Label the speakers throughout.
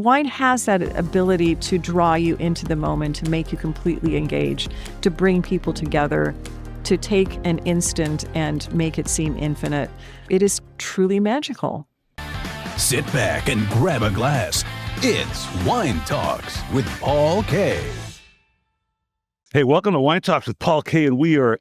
Speaker 1: wine has that ability to draw you into the moment, to make you completely engaged, to bring people together, to take an instant and make it seem infinite. It is truly magical.
Speaker 2: Sit back and grab a glass. It's Wine Talks with Paul K.
Speaker 3: Hey, welcome to Wine Talks with Paul K. And we are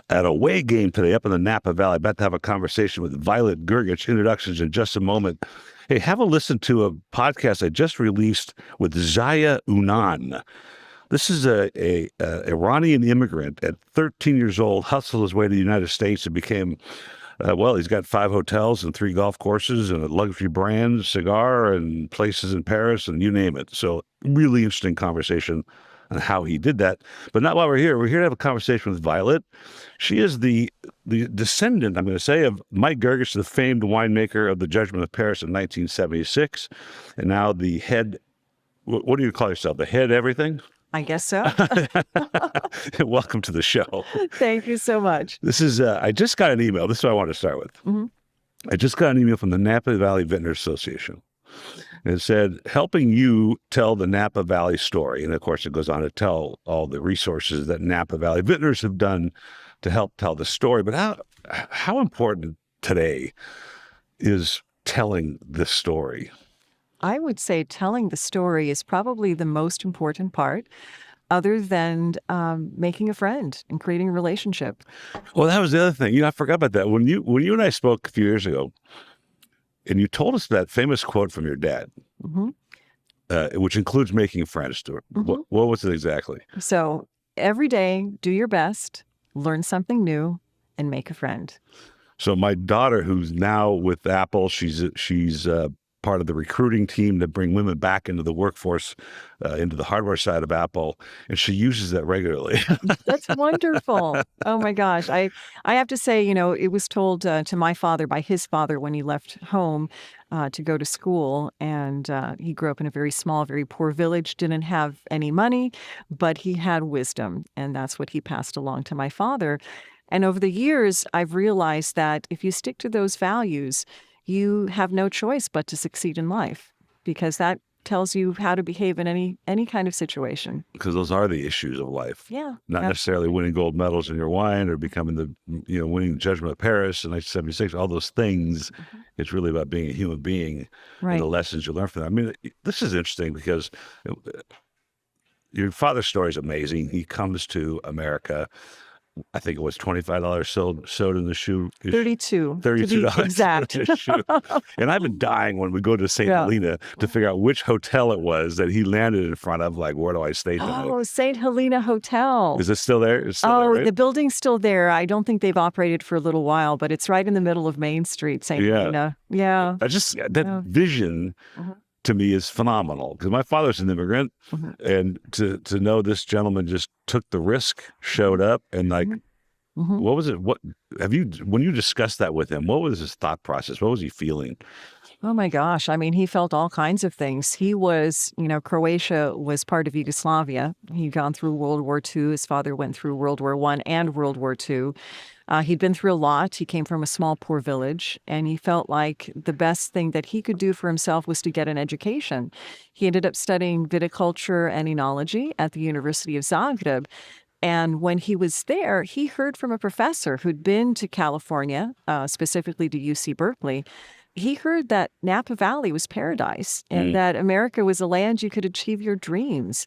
Speaker 3: at a away game today up in the Napa Valley. About to have a conversation with Violet Grgich. Introductions in just a moment. Hey, have a listen to a podcast I just released with Zaya Unan. This is a Iranian immigrant at 13 years old, hustled his way to the United States and became, he's got 5 hotels and 3 golf courses and a luxury brand, cigar, and places in Paris, and you name it. So really interesting conversation on how he did that. But not while we're here. We're here to have a conversation with Violet. She is the descendant, I'm going to say, of Mike Grgich, the famed winemaker of the Judgment of Paris in 1976, and now the head, what do you call yourself, the head everything?
Speaker 1: I guess so.
Speaker 3: Welcome to the show.
Speaker 1: Thank you so much.
Speaker 3: This is, I just got an email. This is what I want to start with.
Speaker 1: Mm-hmm.
Speaker 3: I just got an email from the Napa Valley Vintners Association. And it said, helping you tell the Napa Valley story. And of course, it goes on to tell all the resources that Napa Valley Vintners have done to help tell the story. But how important today is telling this story?
Speaker 1: I would say telling the story is probably the most important part, other than making a friend and creating a relationship.
Speaker 3: Well, that was the other thing. I forgot about that. When you and I spoke a few years ago, and you told us that famous quote from your dad,
Speaker 1: Mm-hmm.
Speaker 3: Which includes making friends, Stuart.
Speaker 1: Mm-hmm.
Speaker 3: What was it exactly?
Speaker 1: So every day, do your best, learn something new, and make a friend.
Speaker 3: So my daughter, who's now with Apple, she's part of the recruiting team that bring women back into the workforce, into the hardware side of Apple, and she uses that regularly.
Speaker 1: That's wonderful. Oh my gosh. I have to say, it was told to my father by his father when he left home to go to school. And he grew up in a very small, very poor village, didn't have any money, but he had wisdom. And that's what he passed along to my father. And over the years, I've realized that if you stick to those values, you have no choice but to succeed in life, because that tells you how to behave in any kind of situation. Because
Speaker 3: those are the issues of life.
Speaker 1: Yeah.
Speaker 3: Not necessarily winning gold medals in your wine or becoming winning the Judgment of Paris in 1976, all those things. Mm-hmm. It's really about being a human being, right, and the lessons you learn from that. I mean, this is interesting because your father's story is amazing. He comes to America. I think it was $25 sewed in the shoe.
Speaker 1: $32.
Speaker 3: $32
Speaker 1: exact.
Speaker 3: In the shoe. And I've been dying when we go to Saint Helena to figure out which hotel it was that he landed in front of. Like, where do I stay tonight?
Speaker 1: Oh, Saint Helena Hotel.
Speaker 3: Is it still there? It's still there, right?
Speaker 1: The building's still there. I don't think they've operated for a little while, but it's right in the middle of Main Street, Saint Helena. Yeah.
Speaker 3: That vision. Mm-hmm. To me is phenomenal, because my father's an immigrant, mm-hmm, and to know this gentleman just took the risk, showed up, and mm-hmm, what was it? When you discussed that with him, what was his thought process? What was he feeling?
Speaker 1: Oh my gosh. I mean, he felt all kinds of things. He was, Croatia was part of Yugoslavia. He'd gone through World War II. His father went through World War I and World War II. He'd been through a lot. He came from a small, poor village, and he felt like the best thing that he could do for himself was to get an education. He ended up studying viticulture and enology at the University of Zagreb. And when he was there, he heard from a professor who'd been to California, specifically to UC Berkeley. He heard that Napa Valley was paradise and that America was a land you could achieve your dreams.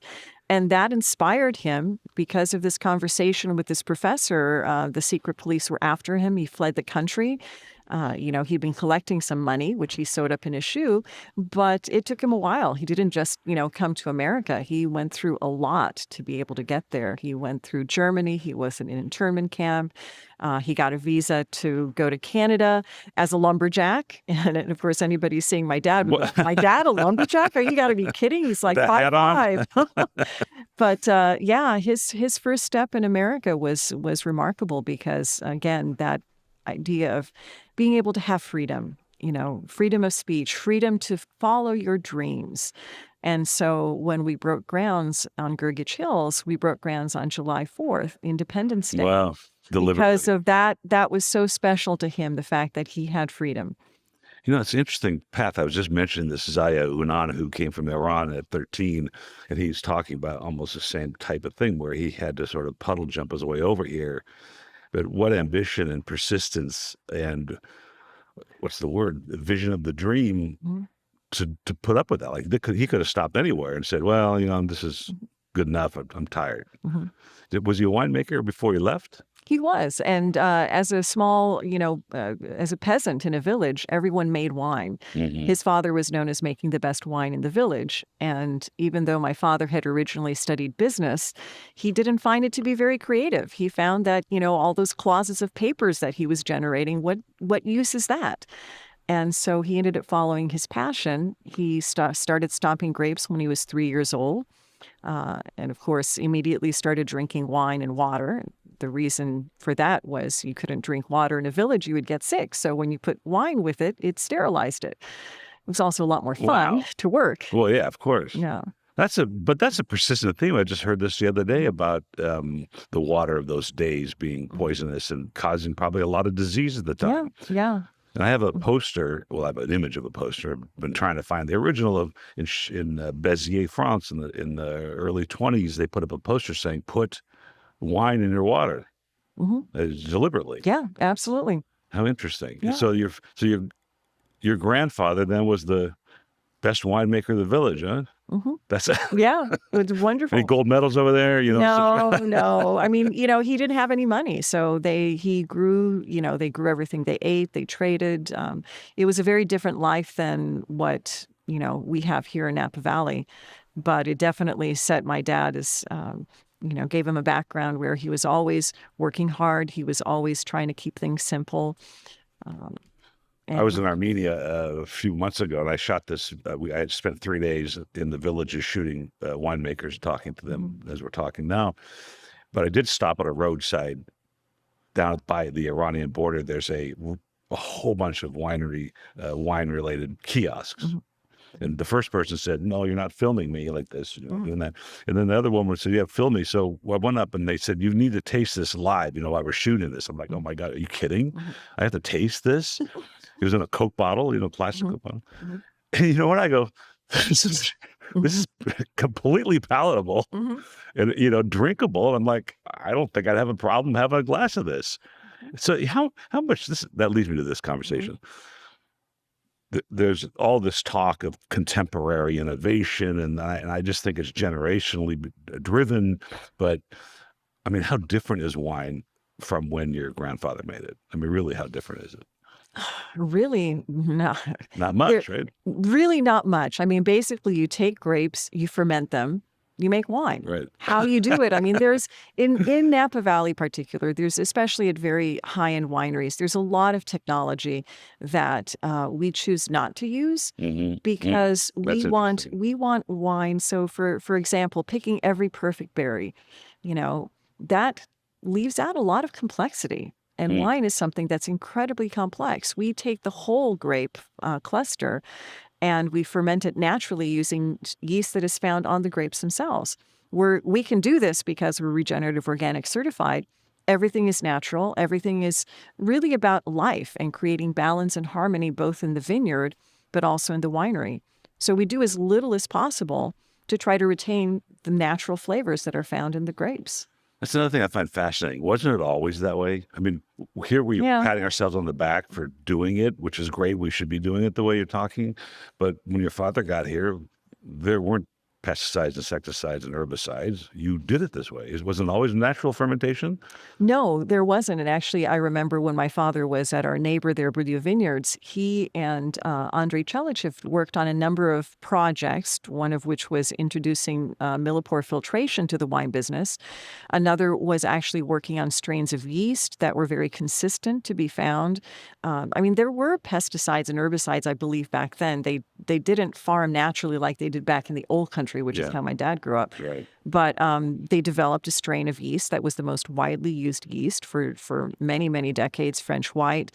Speaker 1: And that inspired him because of this conversation with this professor. The secret police were after him. He fled the country. He'd been collecting some money, which he sewed up in his shoe, but it took him a while. He didn't just, come to America. He went through a lot to be able to get there. He went through Germany. He was in an internment camp. He got a visa to go to Canada as a lumberjack. And of course, anybody seeing my dad, my dad, a lumberjack? You got to be kidding. He's like 5'5". But his first step in America was remarkable because, again, that idea of being able to have freedom, freedom of speech, freedom to follow your dreams. And so when we broke grounds on Grgich Hills, we broke grounds on July 4th, Independence Day.
Speaker 3: Wow. Deliberately.
Speaker 1: Because of that was so special to him, the fact that he had freedom.
Speaker 3: It's an interesting path. I was just mentioning this Zaya Unan, who came from Iran at 13, and he's talking about almost the same type of thing where he had to sort of puddle jump his way over here. But what ambition and persistence and what's the word? The vision of the dream to put up with that. Like he could have stopped anywhere and said, well, this is good enough. I'm tired. Was he a winemaker before he left?
Speaker 1: He was. And as a small, as a peasant in a village, everyone made wine. His father was known as making the best wine in the village. And even though my father had originally studied business, he didn't find it to be very creative. He found that, all those closets of papers that he was generating, what use is that? And so he ended up following his passion. He started stomping grapes when he was 3 years old. And of course, immediately started drinking wine and water. The reason for that was you couldn't drink water in a village, you would get sick. So when you put wine with it, it sterilized it. It was also a lot more fun to work.
Speaker 3: Well, yeah, of course.
Speaker 1: Yeah.
Speaker 3: That's a persistent theme. I just heard this the other day about the water of those days being poisonous and causing probably a lot of disease at the time.
Speaker 1: Yeah.
Speaker 3: And I have a poster. Well, I have an image of a poster. I've been trying to find the original in Béziers, France, in the early 20s. They put up a poster saying, "Put wine in your water," deliberately.
Speaker 1: Yeah, absolutely.
Speaker 3: How interesting.
Speaker 1: Yeah.
Speaker 3: So your grandfather then was the best winemaker of the village, huh? That's
Speaker 1: Yeah, it was wonderful.
Speaker 3: Any gold medals over there?
Speaker 1: No. I mean, he didn't have any money, so he grew. They grew everything they ate. They traded. It was a very different life than what we have here in Napa Valley, but it definitely set my dad as. Gave him a background where he was always working hard. He was always trying to keep things simple.
Speaker 3: I was in Armenia a few months ago, and I shot this. I had spent 3 days in the villages shooting winemakers, talking to them as we're talking now. But I did stop at a roadside down by the Iranian border. There's a whole bunch of wine-related kiosks. And the first person said, "No, you're not filming me like this, doing that." And then the other woman said, "Yeah, film me." So I went up and they said, "You need to taste this live, while we're shooting this." I'm like, "Oh my God, are you kidding? I have to taste this?" It was in a Coke bottle, plastic Coke bottle. And you know what? I go, this is completely palatable and, drinkable. And I'm like, I don't think I'd have a problem having a glass of this. So how much that leads me to this conversation. There's all this talk of contemporary innovation, and I just think it's generationally driven. But I mean, how different is wine from when your grandfather made it? I mean, really, how different is it?
Speaker 1: Really not
Speaker 3: much, right?
Speaker 1: Really not much. I mean, basically, you take grapes, you ferment them, you make wine.
Speaker 3: Right.
Speaker 1: How you do it? I mean, there's in Napa Valley, particular. There's especially at very high-end wineries. There's a lot of technology that we choose not to use because we want wine. So, for example, picking every perfect berry, that leaves out a lot of complexity. And wine is something that's incredibly complex. We take the whole grape cluster and we ferment it naturally using yeast that is found on the grapes themselves. We can do this because we're regenerative organic certified. Everything is natural. Everything is really about life and creating balance and harmony both in the vineyard but also in the winery. So we do as little as possible to try to retain the natural flavors that are found in the grapes.
Speaker 3: That's another thing I find fascinating. Wasn't it always that way? I mean, here we're patting ourselves on the back for doing it, which is great. We should be doing it the way you're talking. But when your father got here, there weren't pesticides, insecticides, and herbicides. You did it this way. It wasn't always natural fermentation?
Speaker 1: No, there wasn't. And actually, I remember when my father was at our neighbor there, Burdue Vineyards, he and Andrei Chelichev worked on a number of projects, one of which was introducing millipore filtration to the wine business. Another was actually working on strains of yeast that were very consistent to be found. I mean, there were pesticides and herbicides, I believe, back then. They didn't farm naturally like they did back in the old country, which is how my dad grew up.
Speaker 3: Right.
Speaker 1: But they developed a strain of yeast that was the most widely used yeast for many, many decades, French white.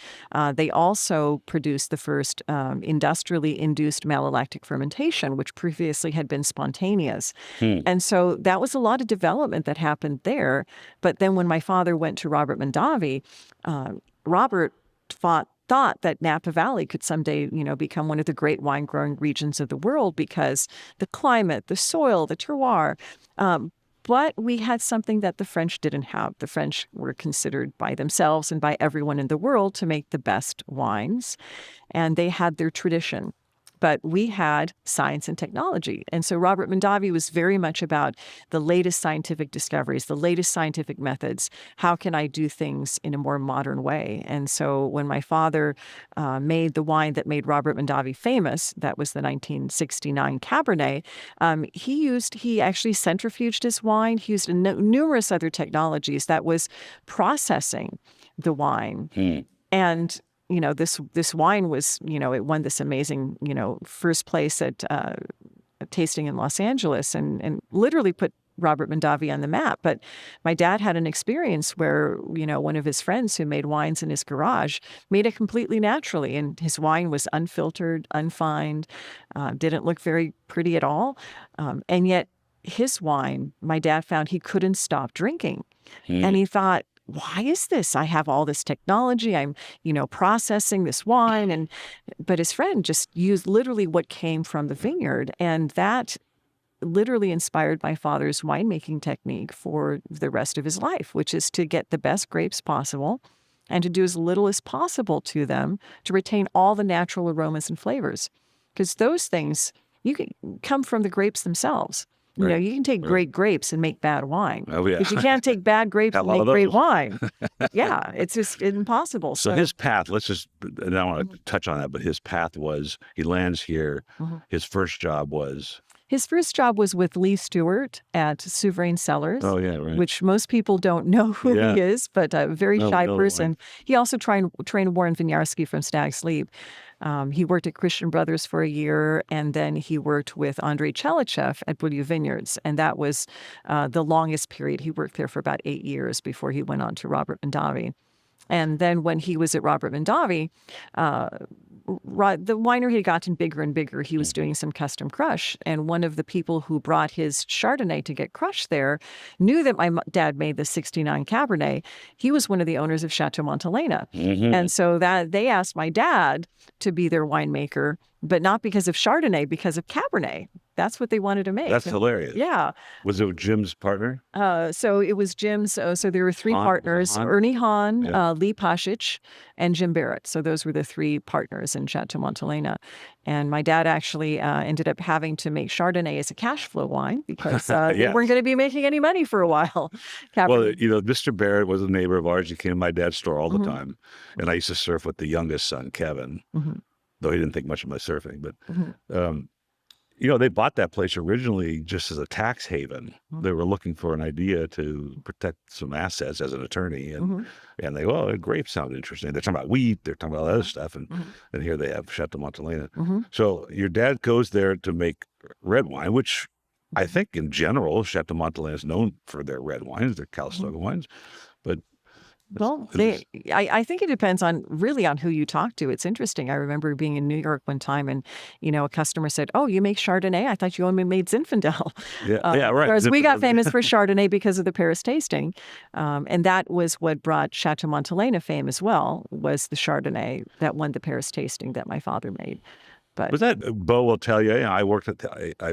Speaker 1: They also produced the first industrially induced malolactic fermentation, which previously had been spontaneous. And so that was a lot of development that happened there. But then when my father went to Robert Mondavi, Robert thought thought that Napa Valley could someday, become one of the great wine growing regions of the world because the climate, the soil, the terroir. But we had something that the French didn't have. The French were considered by themselves and by everyone in the world to make the best wines, and they had their tradition. But we had science and technology. And so Robert Mondavi was very much about the latest scientific discoveries, the latest scientific methods. How can I do things in a more modern way? And so when my father made the wine that made Robert Mondavi famous, that was the 1969 Cabernet, he actually centrifuged his wine. He used numerous other technologies that was processing the wine. And this wine was, it won this amazing, first place at a tasting in Los Angeles and literally put Robert Mondavi on the map. But my dad had an experience where, one of his friends who made wines in his garage made it completely naturally. And his wine was unfiltered, unfined, didn't look very pretty at all. And yet his wine, my dad found he couldn't stop drinking. And he thought, why is this? I have all this technology. I'm, processing this wine. But his friend just used literally what came from the vineyard. And that literally inspired my father's winemaking technique for the rest of his life, which is to get the best grapes possible and to do as little as possible to them to retain all the natural aromas and flavors. Because those things, you can come from the grapes themselves. You can take great grapes and make bad wine.
Speaker 3: Oh, yeah.
Speaker 1: But you can't take bad grapes and make great wine. Yeah, it's just impossible.
Speaker 3: So his path, and I want to touch on that, but his path was, he lands here. His first job was?
Speaker 1: His first job was with Lee Stewart at Souverain Cellars.
Speaker 3: Oh, yeah, right.
Speaker 1: Which most people don't know who he is, but a very shy person. He also trained Warren Winiarski from Stag's Leap. He worked at Christian Brothers for a year, and then he worked with Andrei Chelichev at Beaulieu Vineyards, and that was the longest period. He worked there for about 8 years before he went on to Robert Mondavi. And then when he was at Robert Mondavi, the winery had gotten bigger and bigger. He was doing some custom crush, and one of the people who brought his Chardonnay to get crushed there knew that my dad made the 69 Cabernet. He was one of the owners of Chateau Montelena. And so that they asked my dad to be their winemaker, but not because of Chardonnay, because of Cabernet. That's what they wanted to make.
Speaker 3: That's hilarious.
Speaker 1: Yeah.
Speaker 3: Was it Jim's partner?
Speaker 1: So it was Jim's. So there were three partners, Ernie Hahn, Lee Pashich, and Jim Barrett. So those were the three partners in Chateau Montelena. And my dad actually ended up having to make Chardonnay as a cash flow wine because they weren't going to be making any money for a while.
Speaker 3: Well, Mr. Barrett was a neighbor of ours. He came to my dad's store all the time. And I used to surf with the youngest son, Kevin, though he didn't think much of my surfing. But they bought that place originally just as a tax haven. They were looking for an idea to protect some assets as an attorney. And they, grapes sound interesting. They're talking about wheat. They're talking about other stuff. And here they have Chateau Montelena. So your dad goes there to make red wine, which I think in general, Chateau Montelena is known for their red wines, their Calistoga wines. But
Speaker 1: well, I think it depends on who you talk to. It's interesting. I remember being in New York one time and, a customer said, "Oh, you make Chardonnay? I thought you only made Zinfandel."
Speaker 3: Yeah, right.
Speaker 1: Whereas we got famous for Chardonnay because of the Paris tasting. And that was what brought Chateau Montelena fame as well, was the Chardonnay that won the Paris tasting that my father made. But
Speaker 3: was that, Bo will tell you, I worked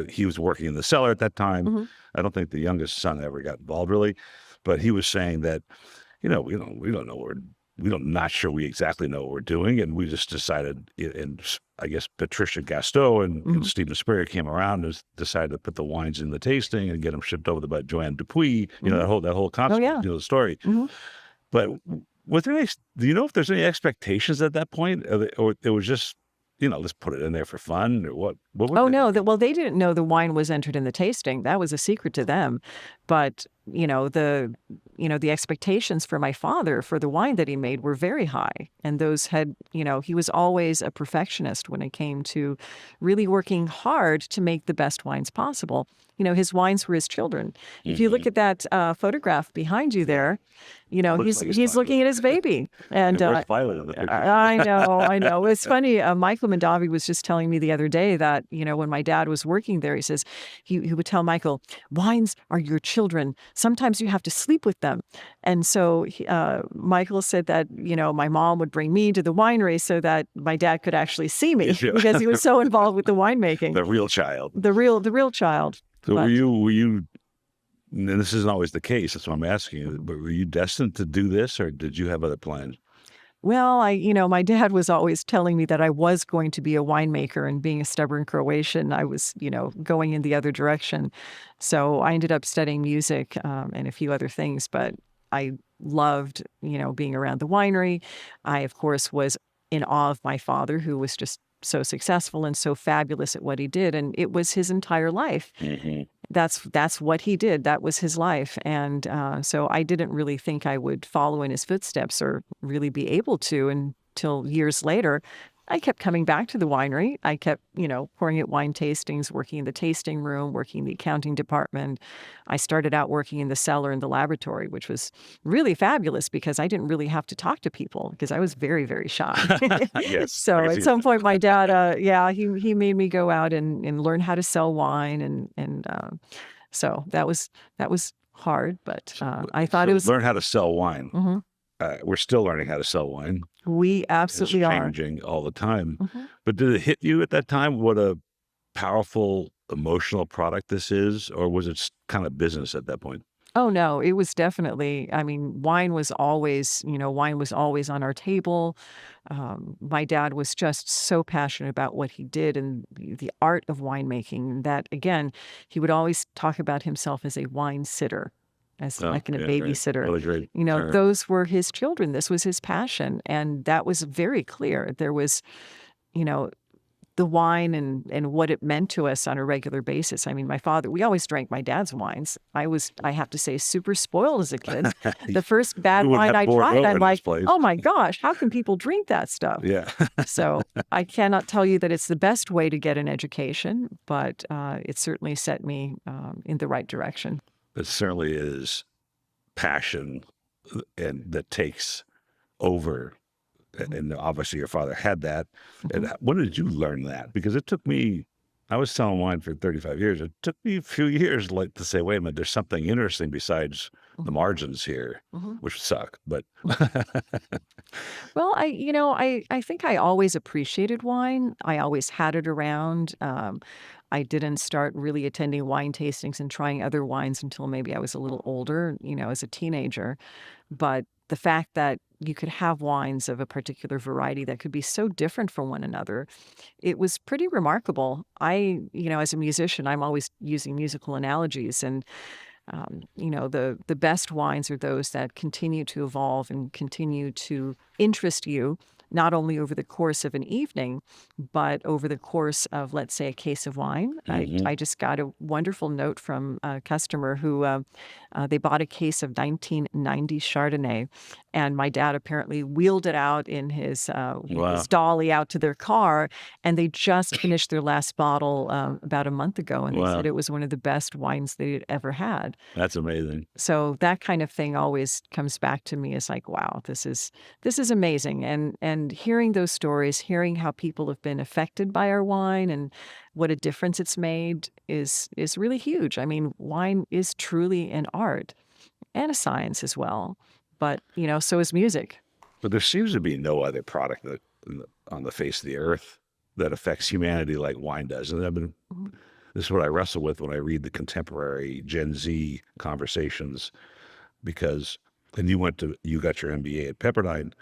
Speaker 3: he was working in the cellar at that time. I don't think the youngest son ever got involved really, but he was saying that, we don't know not sure we exactly know what we're doing. And we just decided, and I guess Patricia Gasteau and Stephen Spurrier came around and decided to put the wines in the tasting and get them shipped over by Joanne Dupuis, that whole concept, the story. But was there do you know if there's any expectations at that point? Or it was just, let's put it in there for fun, or what?
Speaker 1: No. They didn't know the wine was entered in the tasting. That was a secret to them. But, the expectations for my father for the wine that he made were very high. And those had, he was always a perfectionist when it came to really working hard to make the best wines possible. His wines were his children. If you look at that photograph behind you there, he's looking at his baby. And
Speaker 3: Violet in the picture.
Speaker 1: I know. It's funny. Michael Mondavi was just telling me the other day that, when my dad was working there, he says he would tell Michael, "Wines are your children. sometimes you have to sleep with them. And so Michael said that, my mom would bring me to the winery so that my dad could actually see me
Speaker 3: Yeah.
Speaker 1: because he was so involved with the winemaking.
Speaker 3: The real child.
Speaker 1: The real child.
Speaker 3: So
Speaker 1: But-
Speaker 3: were you, and this isn't always the case, that's why I'm asking you, but were you destined to do this, or did you have other plans?
Speaker 1: Well, my dad was always telling me that I was going to be a winemaker, and being a stubborn Croatian, I was, going in the other direction. So I ended up studying music and a few other things, but I loved, being around the winery. I, of course, was in awe of my father, who was just so successful and so fabulous at what he did. And it was his entire life.
Speaker 3: Mm-hmm.
Speaker 1: That's what he did. That was his life. And so I didn't really think I would follow in his footsteps or really be able to until years later. I kept coming back to the winery. I kept, pouring at wine tastings, working in the tasting room, working in the accounting department. I started out working in the cellar and the laboratory, which was really fabulous because I didn't really have to talk to people because I was very, very shy.
Speaker 3: Yes.
Speaker 1: So
Speaker 3: I can
Speaker 1: at
Speaker 3: see
Speaker 1: some
Speaker 3: that.
Speaker 1: point, my dad, he made me go out and learn how to sell wine, and so that was hard, but I thought
Speaker 3: So
Speaker 1: it was.
Speaker 3: learn how to sell wine.
Speaker 1: Mhm.
Speaker 3: We're still learning how to sell wine.
Speaker 1: We
Speaker 3: It's
Speaker 1: absolutely are.
Speaker 3: changing all the time.
Speaker 1: Mhm.
Speaker 3: But did it hit you at that time what a powerful emotional product this is, or was it kind of business at that point?
Speaker 1: Oh no, it was definitely. I mean, wine was always on our table. My dad was just so passionate about what he did and the art of winemaking that, again, he would always talk about himself as a wine sitter, as
Speaker 3: Oh,
Speaker 1: like in a
Speaker 3: yeah, right.
Speaker 1: babysitter.
Speaker 3: Really great. term.
Speaker 1: Those were his children. This was his passion, and that was very clear. There was, you know, the wine and what it meant to us on a regular basis. I mean, we always drank my dad's wines. I have to say, super spoiled as a kid. The first bad
Speaker 3: You wouldn't
Speaker 1: wine
Speaker 3: have
Speaker 1: I
Speaker 3: Bordeaux
Speaker 1: tried,
Speaker 3: in
Speaker 1: I'm
Speaker 3: this
Speaker 1: like,
Speaker 3: place.
Speaker 1: oh my gosh, how can people drink that stuff?
Speaker 3: Yeah.
Speaker 1: So I cannot tell you that it's the best way to get an education, but it certainly set me in the right direction.
Speaker 3: It certainly is passion and that takes over. And obviously your father had that. And when did you learn that? Because it took me, I was selling wine for 35 years. It took me a few years to say, wait a minute, there's something interesting besides the margins here, which suck. But
Speaker 1: Well, I think I always appreciated wine. I always had it around. I didn't start really attending wine tastings and trying other wines until maybe I was a little older, as a teenager. But the fact that you could have wines of a particular variety that could be so different from one another, it was pretty remarkable. As a musician, I'm always using musical analogies, and the best wines are those that continue to evolve and continue to interest you, not only over the course of an evening, but over the course of, let's say, a case of wine. I just got a wonderful note from a customer who they bought a case of 1990 Chardonnay, and my dad apparently wheeled it out in his dolly out to their car, and they just finished their last bottle about a month ago, and they
Speaker 3: Wow.
Speaker 1: said it was one of the best wines they'd ever had.
Speaker 3: that's amazing.
Speaker 1: So that kind of thing always comes back to me as like, wow, this is amazing. And hearing those stories, hearing how people have been affected by our wine and what a difference it's made is really huge. I mean, wine is truly an art and a science as well. But, so is music.
Speaker 3: But there seems to be no other product on the face of the earth that affects humanity like wine does. And this is what I wrestle with when I read the contemporary Gen Z conversations, because you got your MBA at Pepperdine,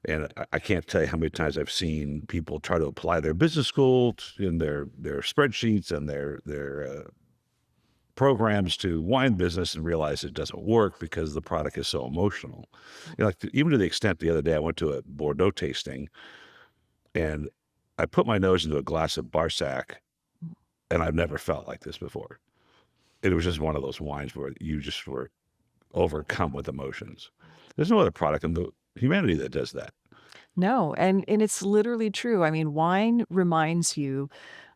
Speaker 3: and I can't tell you how many times I've seen people try to apply their business school in their spreadsheets and their programs to wine business and realize it doesn't work because the product is so emotional. Even to the extent the other day I went to a Bordeaux tasting and I put my nose into a glass of Barsac, and I've never felt like this before. It was just one of those wines where you just were overcome with emotions. There's no other product in the humanity that does that.
Speaker 1: No, and it's literally true. I mean, wine reminds you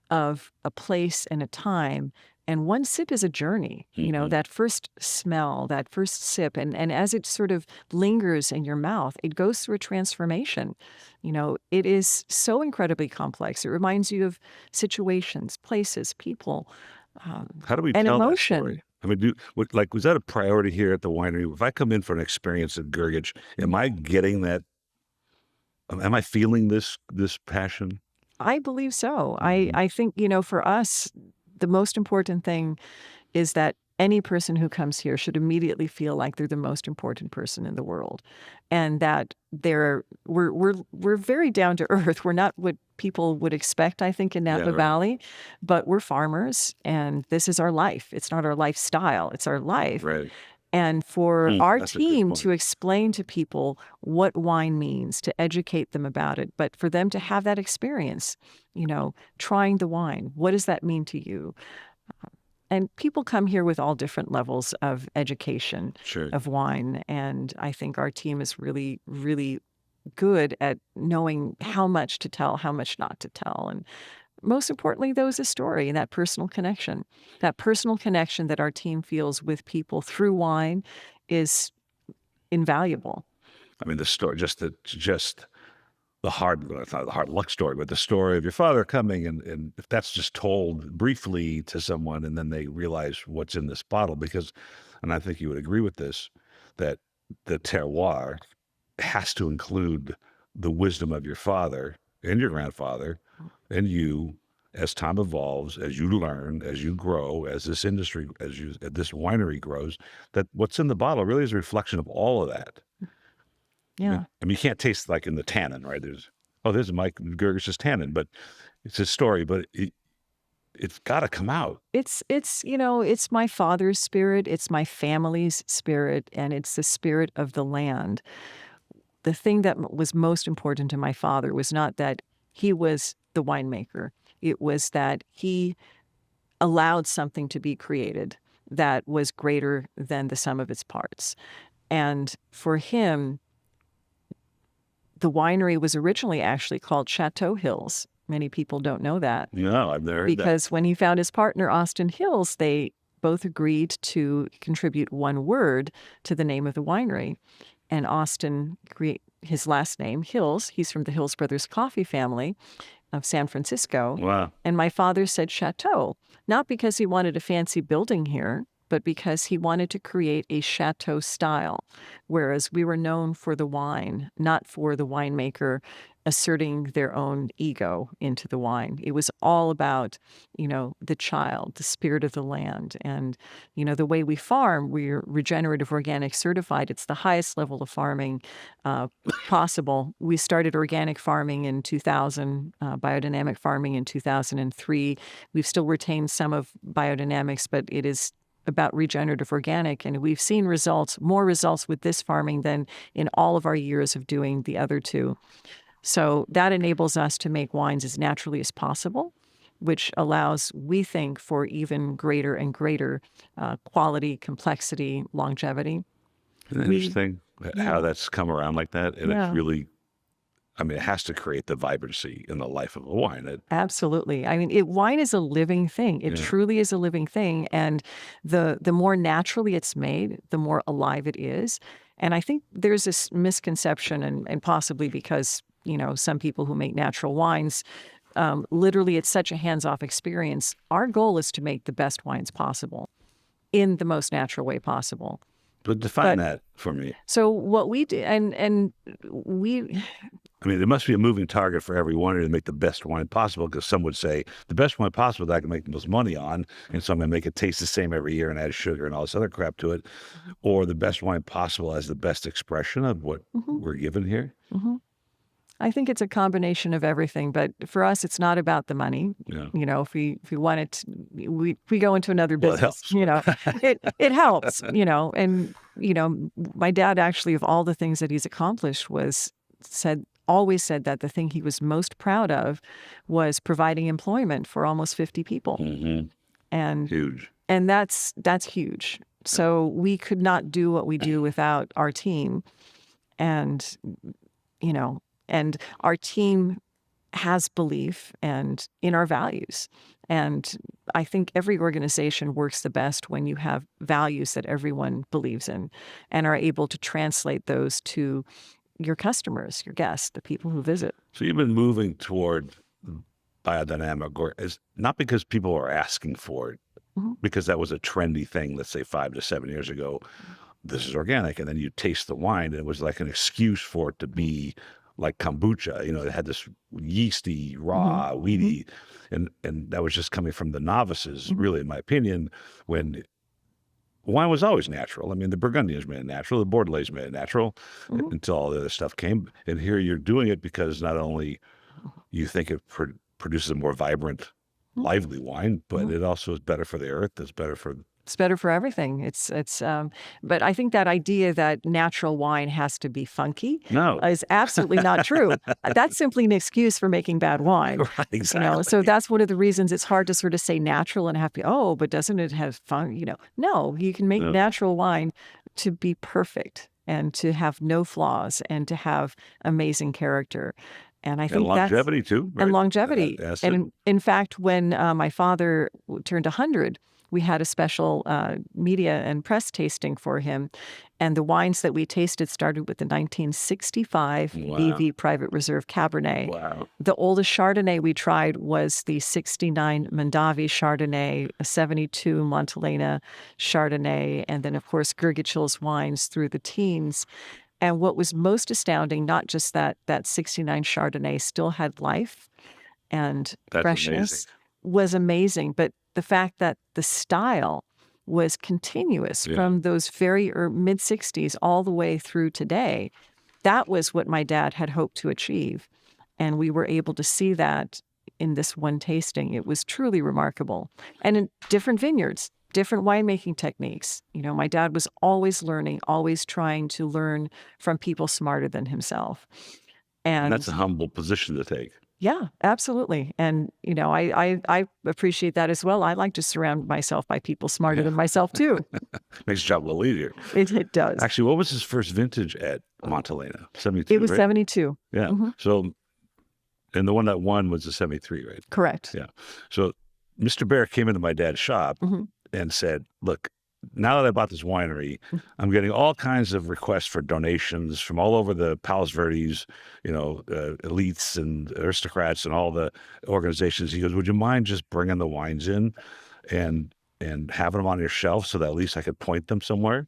Speaker 1: of a place and a time, and one sip is a journey. That first smell, that first sip, and as it sort of lingers in your mouth, it goes through a transformation. It is so incredibly complex. It reminds you of situations, places, people,
Speaker 3: How do we
Speaker 1: and
Speaker 3: tell that
Speaker 1: emotion.
Speaker 3: story? I mean, was that a priority here at the winery? If I come in for an experience at Grgich, am I getting that? Am I feeling this passion?
Speaker 1: I believe so.
Speaker 3: Mhm.
Speaker 1: I think, for us, the most important thing is that any person who comes here should immediately feel like they're the most important person in the world, and that we're very down to earth. We're not what people would expect, I think, in
Speaker 3: Yeah,
Speaker 1: Napa
Speaker 3: right.
Speaker 1: Valley, but we're farmers, and this is our life. It's not our lifestyle; it's our life.
Speaker 3: Right.
Speaker 1: And for our
Speaker 3: That's a good
Speaker 1: team to
Speaker 3: point.
Speaker 1: explain to people what wine means, to educate them about it, but for them to have that experience, trying the wine, what does that mean to you? And people come here with all different levels of education
Speaker 3: Sure.
Speaker 1: of wine. And I think our team is really, really good at knowing how much to tell, how much not to tell. And most importantly, though, is a story and that personal connection that our team feels with people through wine is invaluable.
Speaker 3: I mean, the story, just the hard, well, it's not the hard luck story, but the story of your father coming, and if that's just told briefly to someone, and then they realize what's in this bottle, because, and I think you would agree with this, that the terroir has to include the wisdom of your father and your grandfather and you as time evolves, as you learn, as you grow, as this industry, as this winery grows, that what's in the bottle really is a reflection of all of that.
Speaker 1: Yeah.
Speaker 3: I mean, you can't taste like in the tannin, right? There's Mike Grgich's tannin, but it's his story, but it's got to come out.
Speaker 1: It's my father's spirit, it's my family's spirit, and it's the spirit of the land. The thing that was most important to my father was not that he was the winemaker. It was that he allowed something to be created that was greater than the sum of its parts. And for him, the winery was originally actually called Chateau Hills. Many people don't know that.
Speaker 3: No, I've never heard that.
Speaker 1: Because when he found his partner, Austin Hills, they both agreed to contribute one word to the name of the winery. And Austin, his last name, Hills, he's from the Hills Brothers coffee family of San Francisco.
Speaker 3: Wow.
Speaker 1: And my father said chateau, not because he wanted a fancy building here, but because he wanted to create a chateau style, whereas we were known for the wine, not for the winemaker asserting their own ego into the wine. It was all about, the child, the spirit of the land. And, the way we farm, we're regenerative organic certified. It's the highest level of farming possible. We started organic farming in 2000, biodynamic farming in 2003. We've still retained some of biodynamics, but it is about regenerative organic, and we've seen more results with this farming than in all of our years of doing the other two. So that enables us to make wines as naturally as possible, which allows, we think, for even greater and greater quality, complexity, longevity.
Speaker 3: Isn't it interesting how that's come around like that? And
Speaker 1: Yeah.
Speaker 3: it's really, I mean, it has to create the vibrancy in the life of a wine.
Speaker 1: Absolutely. I mean, wine is a living thing. It
Speaker 3: Yeah.
Speaker 1: truly is a living thing. And the more naturally it's made, the more alive it is. And I think there's this misconception, and possibly because, some people who make natural wines, literally it's such a hands-off experience. Our goal is to make the best wines possible in the most natural way possible.
Speaker 3: But define
Speaker 1: But-
Speaker 3: that for me.
Speaker 1: So what we do, and we,
Speaker 3: I mean, there must be a moving target for every winery to make the best wine possible, because some would say the best wine possible that I can make the most money on, and so I'm going to make it taste the same every year and add sugar and all this other crap to it, or the best wine possible as the best expression of what we're given here.
Speaker 1: I think it's a combination of everything, but for us, it's not about the money.
Speaker 3: Yeah.
Speaker 1: If we want it, we go into another
Speaker 3: Well, it
Speaker 1: business.
Speaker 3: helps.
Speaker 1: It helps. And my dad actually, of all the things that he's accomplished, always said that the thing he was most proud of was providing employment for almost 50 people, and
Speaker 3: Huge.
Speaker 1: and that's huge. So we could not do what we do without our team, and and our team has belief and in our values. And I think every organization works the best when you have values that everyone believes in and are able to translate those to your customers, your guests, the people who visit.
Speaker 3: So you've been moving toward biodynamic, or is not because people are asking for it, because that was a trendy thing, let's say 5 to 7 years ago. This is organic. And then you taste the wine, and it was like an excuse for it to be like kombucha. It had this yeasty, raw, weedy, and that was just coming from the novices, really, in my opinion, when wine was always natural. I mean, the Burgundians made it natural, the Bordelais made it natural until all the other stuff came. And here you're doing it because not only you think it produces a more vibrant, lively wine, but it also is better for the earth. It's better for
Speaker 1: everything. But I think that idea that natural wine has to be funky is absolutely not true. That's simply an excuse for making bad wine.
Speaker 3: Right, exactly.
Speaker 1: So that's one of the reasons it's hard to sort of say natural and have to, but doesn't it have fun? No, you can make natural wine to be perfect and to have no flaws and to have amazing character. And I think
Speaker 3: longevity too. Right?
Speaker 1: And longevity. And in fact, when my father turned 100, we had a special media and press tasting for him. And the wines that we tasted started with the 1965 BV Private Reserve Cabernet.
Speaker 3: Wow.
Speaker 1: The oldest Chardonnay we tried was the 69 Mondavi Chardonnay, a 72 Montelena Chardonnay, and then, of course, Grgich Hills wines through the teens. And what was most astounding, not just that 69 Chardonnay still had life and freshness was amazing, but the fact that the style was continuous from those very mid-60s all the way through today. That was what my dad had hoped to achieve. And we were able to see that in this one tasting. It was truly remarkable. And in different vineyards, different winemaking techniques. My dad was always learning, always trying to learn from people smarter than himself. And
Speaker 3: that's a humble position to take.
Speaker 1: Yeah, absolutely. And, I appreciate that as well. I like to surround myself by people smarter than myself, too.
Speaker 3: Makes the job a little easier.
Speaker 1: It does.
Speaker 3: Actually, what was his first vintage at Montelena? 72,
Speaker 1: It was
Speaker 3: right?
Speaker 1: 72.
Speaker 3: Yeah. So, and the one that won was the 73, right?
Speaker 1: Correct.
Speaker 3: Yeah. So, Mr. Bear came into my dad's shop and said, look, now that I bought this winery, I'm getting all kinds of requests for donations from all over the Palos Verdes, elites and aristocrats and all the organizations. He goes, would you mind just bringing the wines in and having them on your shelf so that at least I could point them somewhere?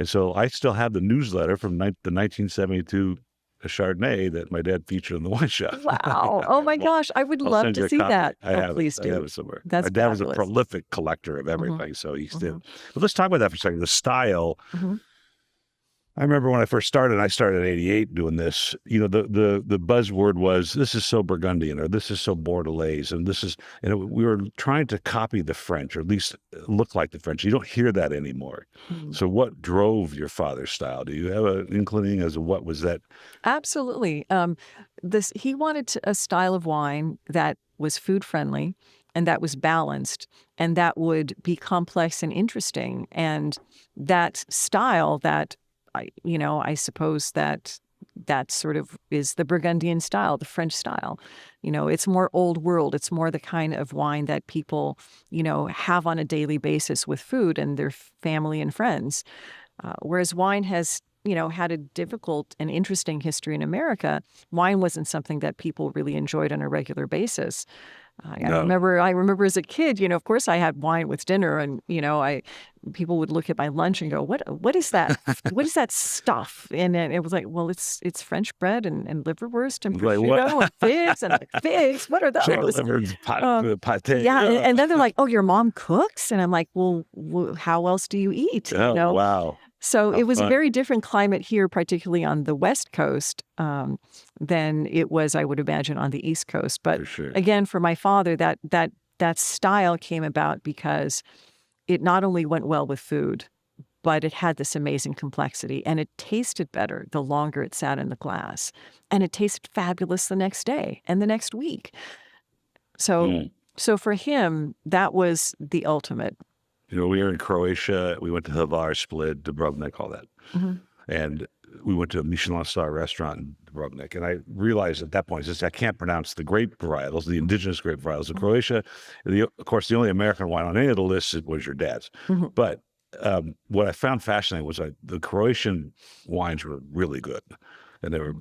Speaker 3: And so I still have the newsletter from the 1972 Chardonnay that my dad featured in the wine shop.
Speaker 1: Wow. Oh my gosh. I would love to see that. Please do.
Speaker 3: I have it somewhere.
Speaker 1: That's
Speaker 3: My dad was a
Speaker 1: fabulous.
Speaker 3: prolific collector of everything. So he's still, but let's talk about that for a second. The style. I remember when I first started, I started at 88 doing this, the buzzword was, this is so Burgundian, or this is so Bordelais, and we were trying to copy the French, or at least look like the French. You don't hear that anymore. So what drove your father's style? Do you have an inkling as to what was that?
Speaker 1: Absolutely. He wanted a style of wine that was food friendly and that was balanced and that would be complex and interesting. And that style that I suppose that sort of is the Burgundian style, the French style. It's more old world. It's more the kind of wine that people, have on a daily basis with food and their family and friends. Whereas wine has, had a difficult and interesting history in America. Wine wasn't something that people really enjoyed on a regular basis. I remember as a kid, of course I had wine with dinner and, people would look at my lunch and go, what is that? What is that stuff? And it was like, well, it's French bread and liverwurst and prosciutto and figs and figs. What are those?
Speaker 3: Pate.
Speaker 1: Yeah. And then they're like, oh, your mom cooks? And I'm like, well, how else do you eat?
Speaker 3: Oh, wow.
Speaker 1: So it was a very different climate here, particularly on the West Coast, than it was, I would imagine, on the East Coast. But again, for my father, that style came about because it not only went well with food, but it had this amazing complexity, and it tasted better the longer it sat in the glass, and it tasted fabulous the next day and the next week. So for him, that was the ultimate.
Speaker 3: We were in Croatia. We went to Hvar, Split, Dubrovnik, all that. And we went to a Michelin star restaurant in Dubrovnik. And I realized at that point, I can't pronounce the grape varietals, the indigenous grape varietals of Croatia. Of course, the only American wine on any of the lists was your dad's. But what I found fascinating was the Croatian wines were really good. And they were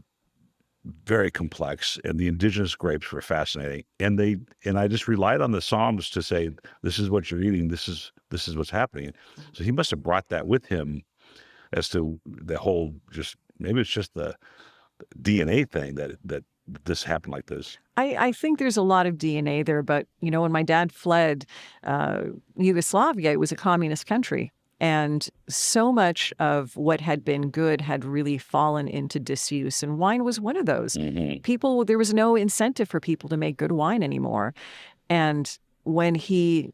Speaker 3: very complex, and the indigenous grapes were fascinating. And I just relied on the Psalms to say, this is what you're eating. This is what's happening. So he must have brought that with him as to the whole, just maybe it's just the DNA thing that this happened like this.
Speaker 1: I think there's a lot of DNA there, but, when my dad fled Yugoslavia, it was a communist country. And so much of what had been good had really fallen into disuse. And wine was one of those.
Speaker 3: Mm-hmm.
Speaker 1: There was no incentive for people to make good wine anymore. And when he,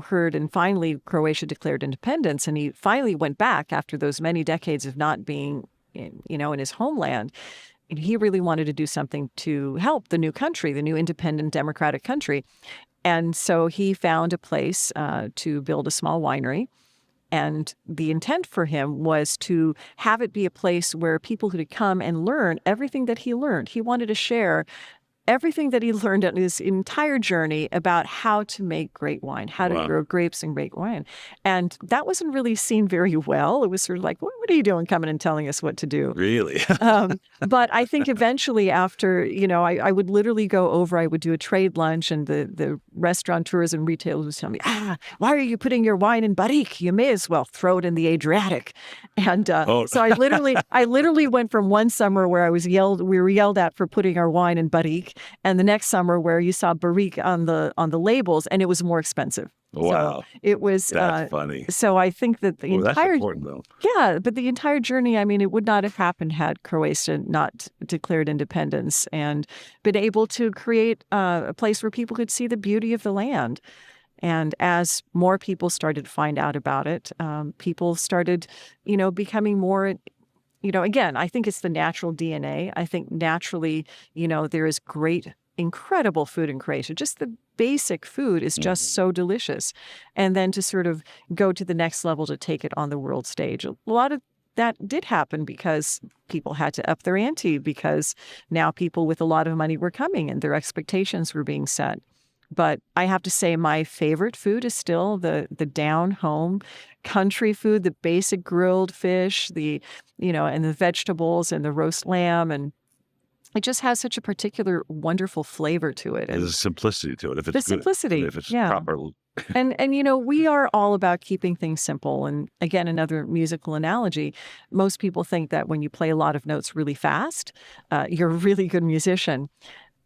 Speaker 1: heard and finally Croatia declared independence, and he finally went back after those many decades of not being, in his homeland, and he really wanted to do something to help the new country, the new independent democratic country. And so he found a place to build a small winery. And the intent for him was to have it be a place where people could come and learn everything that he learned. He wanted to share everything that he learned on his entire journey about how to make great wine, how to grow grapes and make wine. And that wasn't really seen very well. It was sort of like, what are you doing coming and telling us what to do?
Speaker 3: Really?
Speaker 1: But I think eventually after, I would literally go over, I would do a trade lunch, and the restaurateurs and retailers would tell me, why are you putting your wine in barrique? You may as well throw it in the Adriatic. And so I literally went from one summer where we were yelled at for putting our wine in barrique, and the next summer where you saw barrique on the labels, and it was more expensive.
Speaker 3: Wow.
Speaker 1: So it was
Speaker 3: that's funny.
Speaker 1: So I think that the
Speaker 3: that's important, though.
Speaker 1: Yeah, but the entire journey, I mean, it would not have happened had Croatia not declared independence and been able to create a place where people could see the beauty of the land. And as more people started to find out about it, people started, becoming more. Again, I think it's the natural DNA. I think naturally, there is incredible food in Croatia. Just the basic food is just so delicious. And then to sort of go to the next level to take it on the world stage. A lot of that did happen because people had to up their ante, because now people with a lot of money were coming and their expectations were being set. But I have to say my favorite food is still the down-home country food, the basic grilled fish, and the vegetables and the roast lamb. And it just has such a particular wonderful flavor to it. And
Speaker 3: there's a simplicity to it. If it's
Speaker 1: the
Speaker 3: good,
Speaker 1: simplicity,
Speaker 3: if it's
Speaker 1: yeah.
Speaker 3: proper.
Speaker 1: And we are all about keeping things simple. And again, another musical analogy, most people think that when you play a lot of notes really fast, you're a really good musician.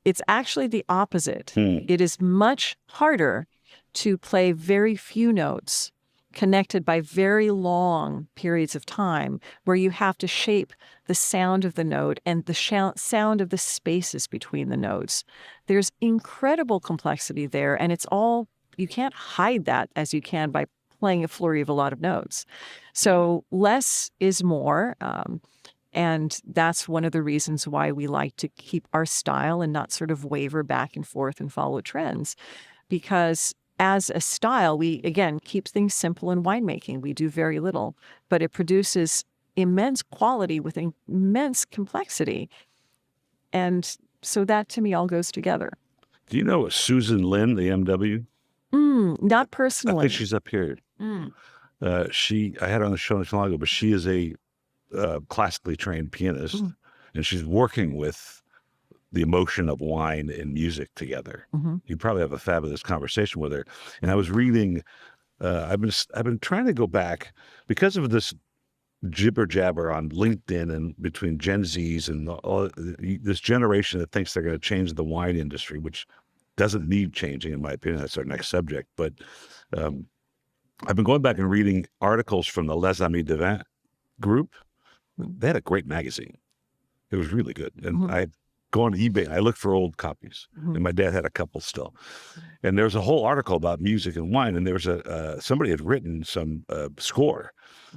Speaker 1: It's actually the opposite. It is much harder to play very few notes connected by very long periods of time, where you have to shape the sound of the note and the sound of the spaces between the notes. There's incredible complexity there, and you can't hide that as you can by playing a flurry of a lot of notes. So less is more. And that's one of the reasons why we like to keep our style and not sort of waver back and forth and follow trends. Because as a style, we, again, keep things simple in winemaking. We do very little, but it produces immense quality with immense complexity. And so that, to me, all goes together.
Speaker 3: Do you know Susan Lynn, the MW?
Speaker 1: Not personally.
Speaker 3: I think she's up here. I had her on the show not too long ago, but she is a classically trained pianist, and she's working with the emotion of wine and music together. You probably have a fabulous conversation with her. And I was reading, I've been trying to go back because of this jibber jabber on LinkedIn and between Gen Zs and all this generation that thinks they're going to change the wine industry, which doesn't need changing, in my opinion. That's our next subject. But I've been going back and reading articles from the Les Amis de Vin group. They had a great magazine. It was really good. And I go on eBay and I look for old copies. And my dad had a couple still. And there was a whole article about music and wine. And there was somebody had written some score.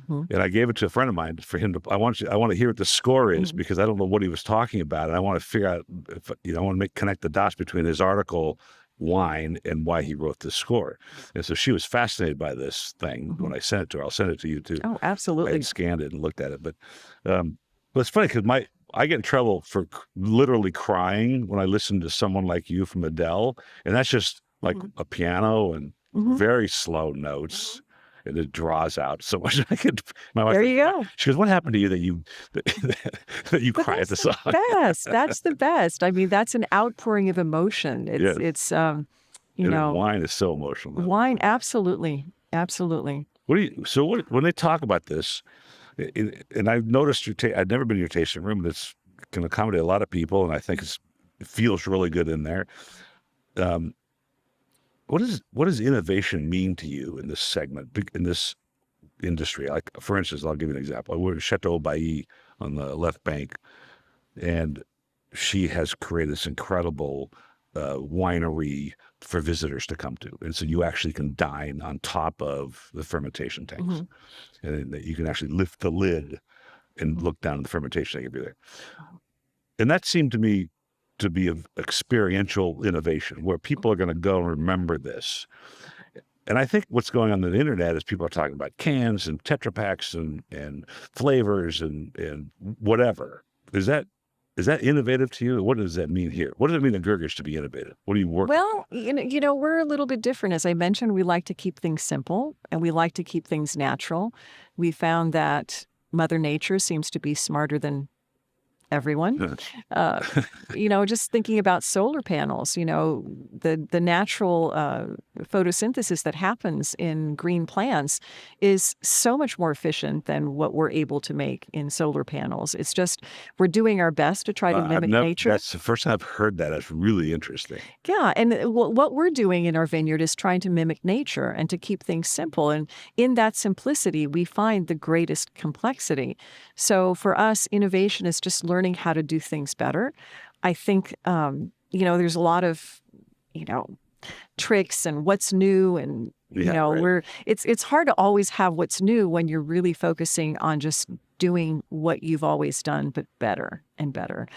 Speaker 3: And I gave it to a friend of mine for him to, I want to hear what the score is, because I don't know what he was talking about. And I want to figure out if, I want to connect the dots between his article, wine, and why he wrote this score. And so she was fascinated by this thing when I sent it to her. I'll send it to you too.
Speaker 1: Oh, absolutely.
Speaker 3: I had scanned it and looked at it. But it's funny because I get in trouble for literally crying when I listen to someone like you from Adele. And that's just like a piano and very slow notes. and it draws out so much. My wife,
Speaker 1: There you go.
Speaker 3: she goes, "What happened to you that you that you
Speaker 1: But
Speaker 3: cry at
Speaker 1: that's
Speaker 3: the
Speaker 1: the
Speaker 3: song?"
Speaker 1: best. That's the best. I mean, that's an outpouring of emotion.
Speaker 3: Yes.
Speaker 1: It's
Speaker 3: And wine is so emotional.
Speaker 1: wine. Absolutely. Absolutely.
Speaker 3: When they talk about this, and I've noticed I've never been in your tasting room, and it's can accommodate a lot of people, and I think it feels really good in there. What does innovation mean to you in this segment, in this industry? Like, for instance, I'll give you an example. We're in Chateau Bailly on the left bank, and she has created this incredible winery for visitors to come to. And so you actually can dine on top of the fermentation tanks. And you can actually lift the lid and look down at the fermentation tank if you're there. And that seemed to me to be an experiential innovation where people are going to go and remember this. And I think what's going on the internet is people are talking about cans and Tetra Paks and flavors and whatever. Is that innovative to you? What does that mean here? What does it mean in Grgich to be innovative? What do you work?
Speaker 1: Well, we're a little bit different. As I mentioned, we like to keep things simple and we like to keep things natural. We found that Mother Nature seems to be smarter than everyone. Just thinking about solar panels, the natural photosynthesis that happens in green plants is so much more efficient than what we're able to make in solar panels. It's just we're doing our best to try to mimic nature.
Speaker 3: That's the first time I've heard that. That's really interesting.
Speaker 1: Yeah, and what we're doing in our vineyard is trying to mimic nature and to keep things simple. And in that simplicity, we find the greatest complexity. So for us, innovation is just learning how to do things better. I think, there's a lot of, tricks and what's new and,
Speaker 3: right.
Speaker 1: it's hard to always have what's new when you're really focusing on just doing what you've always done, but better and better.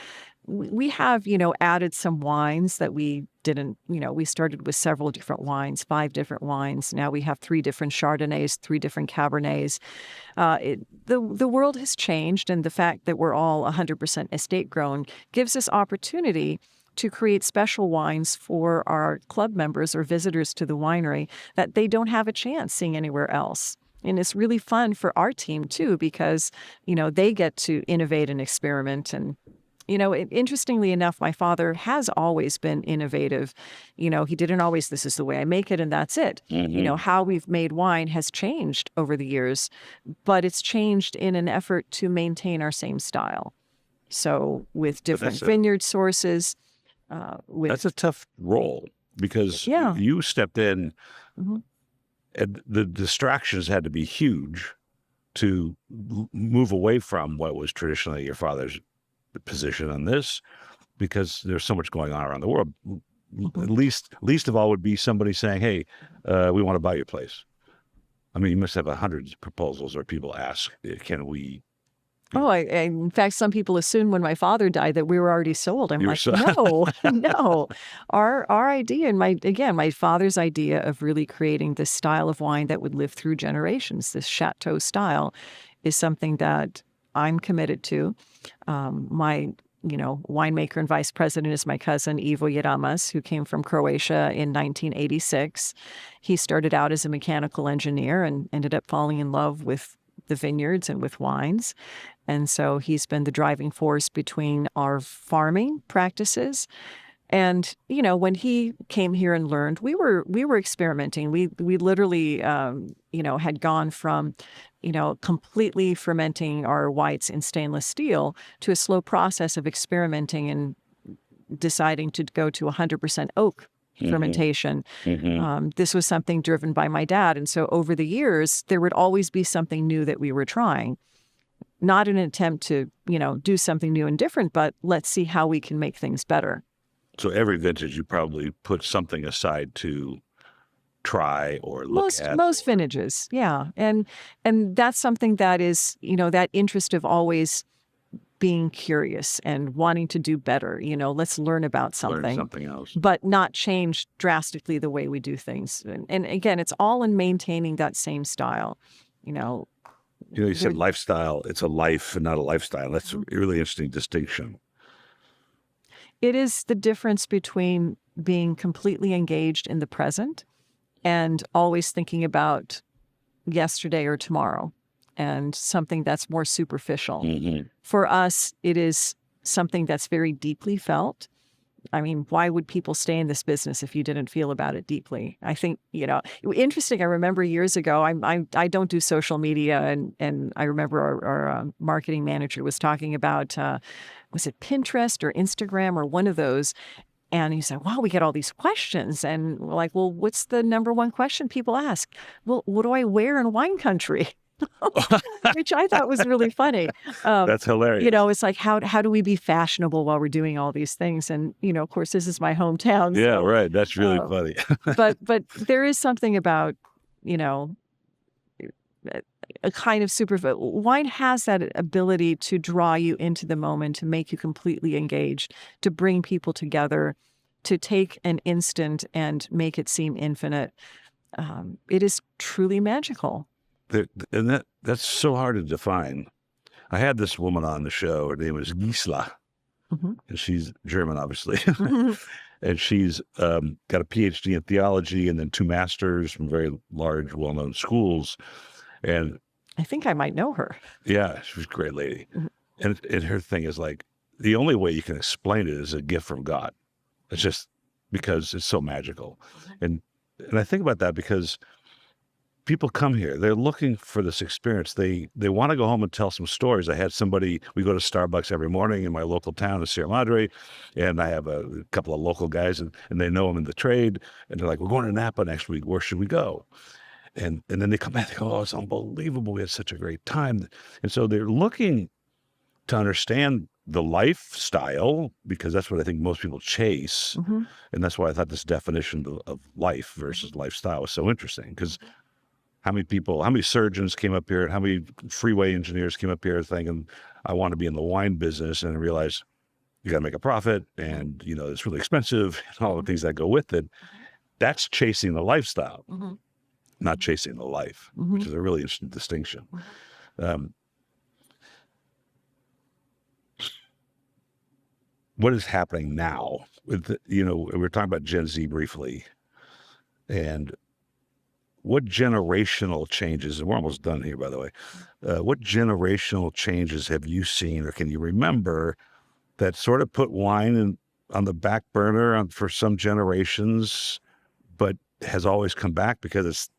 Speaker 1: We have, added some wines that we didn't, we started with several different wines, 5 different wines. Now we have 3 different Chardonnays, 3 different Cabernets. The world has changed, and the fact that we're all 100% estate grown gives us opportunity to create special wines for our club members or visitors to the winery that they don't have a chance seeing anywhere else. And it's really fun for our team too, because, they get to innovate and experiment. And interestingly enough, my father has always been innovative. He didn't always, this is the way I make it and that's it. How we've made wine has changed over the years, but it's changed in an effort to maintain our same style. So with different vineyard sources.
Speaker 3: That's a tough role because you stepped in and the distractions had to be huge to move away from what was traditionally your father's position on this, because there's so much going on around the world. Least of all would be somebody saying, "Hey, we want to buy your place." I mean, you must have 100 proposals or people ask, "Can we?"
Speaker 1: Oh, in fact, some people assumed when my father died that we were already sold. I'm like, no. Our idea, and my father's idea of really creating this style of wine that would live through generations, this chateau style, is something that I'm committed to. My winemaker and vice president is my cousin, Ivo Jeramas, who came from Croatia in 1986. He started out as a mechanical engineer and ended up falling in love with the vineyards and with wines. And so he's been the driving force between our farming practices. And, when he came here and learned, we were experimenting. We literally, had gone from, completely fermenting our whites in stainless steel to a slow process of experimenting and deciding to go to 100% oak fermentation. This was something driven by my dad. And so over the years, there would always be something new that we were trying. Not an attempt to, do something new and different, but let's see how we can make things better.
Speaker 3: So every vintage, you probably put something aside to try or look at.
Speaker 1: Most vintages, yeah. And that's something that is, that interest of always being curious and wanting to do better. Let's learn about something.
Speaker 3: Learn something else.
Speaker 1: But not change drastically the way we do things. And again, it's all in maintaining that same style.
Speaker 3: You said lifestyle. It's a life and not a lifestyle. That's a really interesting distinction.
Speaker 1: It is the difference between being completely engaged in the present and always thinking about, yesterday or tomorrow, and something that's more superficial.
Speaker 3: Mm-hmm.
Speaker 1: For us, it is something that's very deeply felt. I mean, why would people stay in this business if you didn't feel about it deeply? I think, interesting. I remember years ago, I don't do social media, and I remember our marketing manager was talking about, was it Pinterest or Instagram or one of those? And he said, wow, we get all these questions. And we're like, well, what's the number one question people ask? Well, what do I wear in wine country? Which I thought was really funny.
Speaker 3: That's hilarious.
Speaker 1: It's like, how do we be fashionable while we're doing all these things? And, of course, this is my hometown.
Speaker 3: Yeah,
Speaker 1: so,
Speaker 3: right. That's really funny.
Speaker 1: but there is something about, a kind of wine has that ability to draw you into the moment, to make you completely engaged, to bring people together, to take an instant and make it seem infinite. It is truly magical.
Speaker 3: And that's so hard to define. I had this woman on the show. Her name is Gisela,
Speaker 1: Mm-hmm.
Speaker 3: and she's German, obviously.
Speaker 1: Mm-hmm.
Speaker 3: And she's got a PhD in theology and then 2 masters from very large, well-known schools. And
Speaker 1: I think I might know her.
Speaker 3: yeah, she was a great lady.
Speaker 1: Mm-hmm.
Speaker 3: And her thing is like, the only way you can explain it is a gift from God. It's just because it's so magical. And I think about that because people come here, they're looking for this experience. They want to go home and tell some stories. I had somebody, we go to Starbucks every morning in my local town of Sierra Madre, and I have a couple of local guys, and they know them in the trade, and they're like, we're going to Napa next week. Where should we go? And then they come back, they go, oh, it's unbelievable. We had such a great time. And so they're looking to understand the lifestyle, because that's what I think most people chase.
Speaker 1: Mm-hmm.
Speaker 3: And that's why I thought this definition of life versus lifestyle was so interesting, because how many surgeons came up here, and how many freeway engineers came up here thinking, I want to be in the wine business, and realize you got to make a profit, and, it's really expensive, and all the things that go with it. That's chasing the lifestyle,
Speaker 1: Mm-hmm.
Speaker 3: not chasing the life,
Speaker 1: Mm-hmm.
Speaker 3: which is a really interesting distinction. What is happening now with, we were talking about Gen Z briefly, and what generational changes, and we're almost done here, by the way, what generational changes have you seen, or can you remember, that sort of put wine on the back burner for some generations, but has always come back because it's,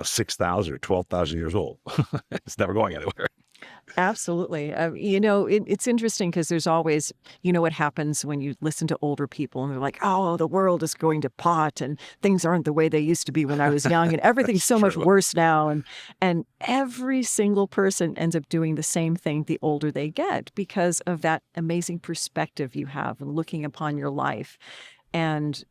Speaker 3: 6,000 or 12,000 years old. It's never going anywhere.
Speaker 1: Absolutely. It's interesting because there's always, what happens when you listen to older people and they're like, oh, the world is going to pot and things aren't the way they used to be when I was young and everything's so much worse now. And every single person ends up doing the same thing the older they get because of that amazing perspective you have and looking upon your life and,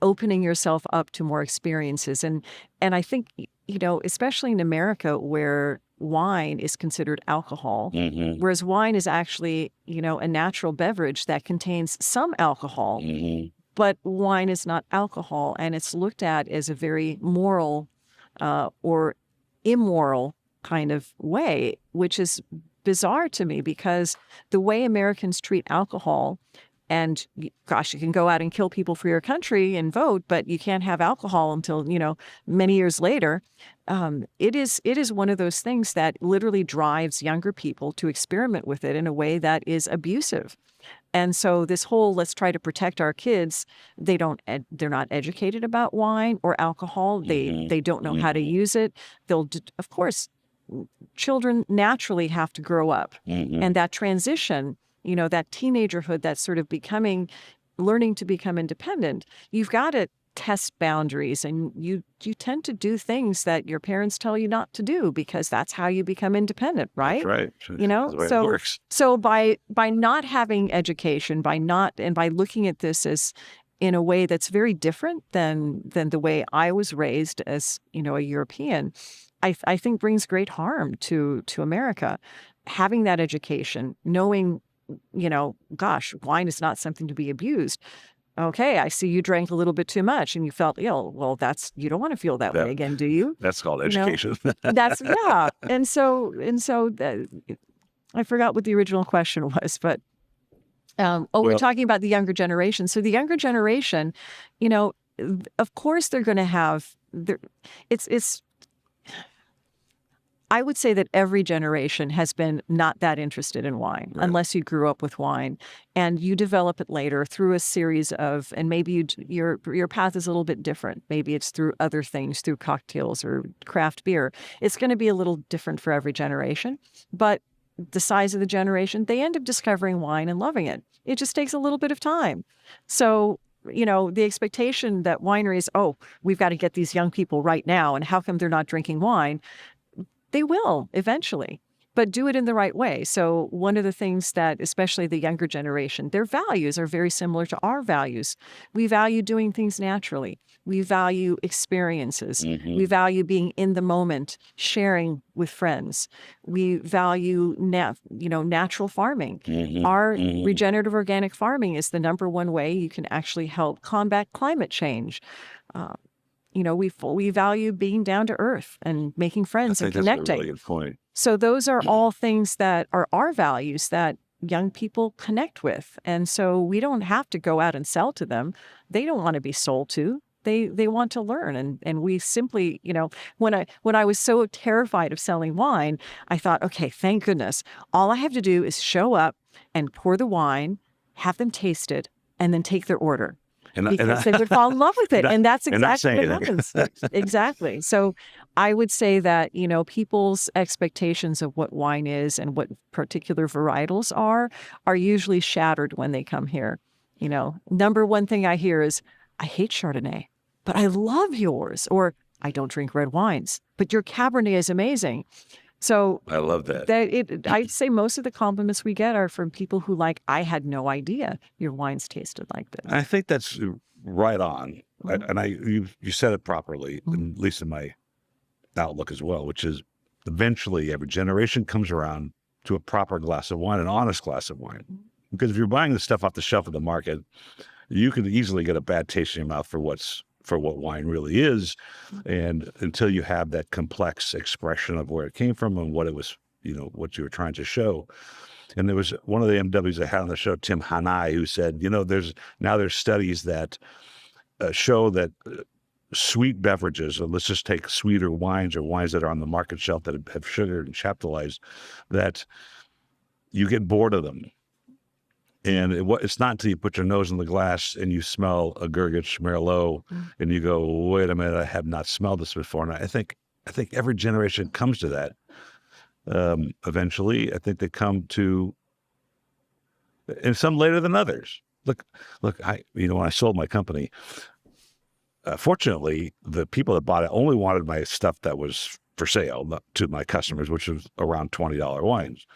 Speaker 1: opening yourself up to more experiences. And I think, especially in America where wine is considered alcohol,
Speaker 3: Mm-hmm.
Speaker 1: whereas wine is actually, a natural beverage that contains some alcohol,
Speaker 3: Mm-hmm.
Speaker 1: but wine is not alcohol. And it's looked at as a very moral or immoral kind of way, which is bizarre to me because the way Americans treat alcohol, and gosh, you can go out and kill people for your country and vote, but you can't have alcohol until, many years later. It is one of those things that literally drives younger people to experiment with it in a way that is abusive. And so this whole, let's try to protect our kids, they're not educated about wine or alcohol. They don't know how to use it. Of course, children naturally have to grow up.
Speaker 3: Mm-hmm.
Speaker 1: And that transition, that teenagerhood, that's sort of learning to become independent, you've got to test boundaries, and you tend to do things that your parents tell you not to do because that's how you become independent, right?
Speaker 3: That's right. That's the way it works.
Speaker 1: So by not having education, by looking at this as in a way that's very different than the way I was raised as, a European, I think brings great harm to America. Having that education, knowing, gosh, wine is not something to be abused. Okay, I see you drank a little bit too much and you felt ill. Well, you don't want to feel that way again, do you?
Speaker 3: That's called education.
Speaker 1: Yeah. And so I forgot what the original question was, but we're talking about the younger generation. So the younger generation, of course they're going to have it's I would say that every generation has been not that interested in wine,
Speaker 3: Right.
Speaker 1: unless you grew up with wine, and you develop it later through a series of, and maybe your path is a little bit different. Maybe it's through other things, through cocktails or craft beer. It's going to be a little different for every generation, but the size of the generation, they end up discovering wine and loving it. It just takes a little bit of time. So, the expectation that wineries, oh, we've got to get these young people right now, and how come they're not drinking wine? They will eventually, but do it in the right way. So one of the things that, especially the younger generation, their values are very similar to our values. We value doing things naturally. We value experiences. We value being in the moment, sharing with friends. We value, natural farming. Our regenerative organic farming is the number one way you can actually help combat climate change. We value being down to earth and making friends and connecting.
Speaker 3: That's a really good point.
Speaker 1: So those are all things that are our values that young people connect with. And so we don't have to go out and sell to them. They don't want to be sold to. They want to learn. And we simply, when I was so terrified of selling wine, I thought, okay, thank goodness. All I have to do is show up and pour the wine, have them taste it, and then take their order. Because they would fall in love with it. And that's exactly what happens. Exactly. So I would say that, people's expectations of what wine is and what particular varietals are usually shattered when they come here. Number one thing I hear is, I hate Chardonnay, but I love yours. Or I don't drink red wines, but your Cabernet is amazing. So
Speaker 3: I love that.
Speaker 1: I'd say most of the compliments we get are from people who I had no idea your wines tasted like this.
Speaker 3: I think that's right on. You said it properly, at least in my outlook as well, which is eventually every generation comes around to a proper glass of wine, an honest glass of wine. Because if you're buying the stuff off the shelf of the market, you can easily get a bad taste in your mouth for what wine really is. And until you have that complex expression of where it came from and what it was, what you were trying to show. And there was one of the MWs I had on the show, Tim Hanai, who said, there's studies that show that sweet beverages, or let's just take sweeter wines or wines that are on the market shelf that have sugar and chaptalized, that you get bored of them. And it's not until you put your nose in the glass and you smell a Grgich Merlot and you go, wait a minute, I have not smelled this before. And I think every generation comes to that. Eventually, I think they come to, and some later than others. Look, when I sold my company, fortunately, the people that bought it only wanted my stuff that was for sale to my customers, which was around $20 wines.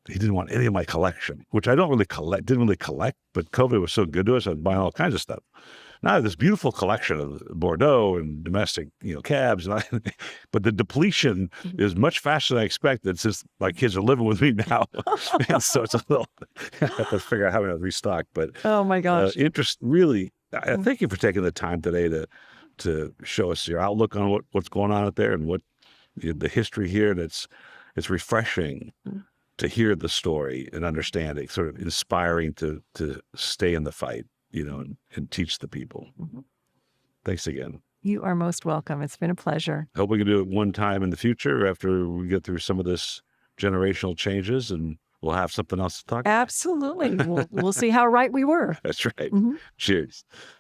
Speaker 3: He didn't want any of my collection, which I didn't really collect, but COVID was so good to us, I was buying all kinds of stuff. Now I have this beautiful collection of Bordeaux and domestic, cabs, but the depletion is much faster than I expected since my kids are living with me now. And so it's a little, I have to figure out how to restock, but
Speaker 1: oh my gosh.
Speaker 3: Really, I thank you for taking the time today to show us your outlook on what's going on out there and what the history here. And it's refreshing to hear the story and understand it, sort of inspiring to stay in the fight, and teach the people. Thanks again.
Speaker 1: You are most welcome. It's been a pleasure.
Speaker 3: Hope we can do it one time in the future after we get through some of this generational changes, and we'll have something else to talk about.
Speaker 1: Absolutely. We'll see how right we were.
Speaker 3: That's right.
Speaker 1: Mm-hmm.
Speaker 3: Cheers.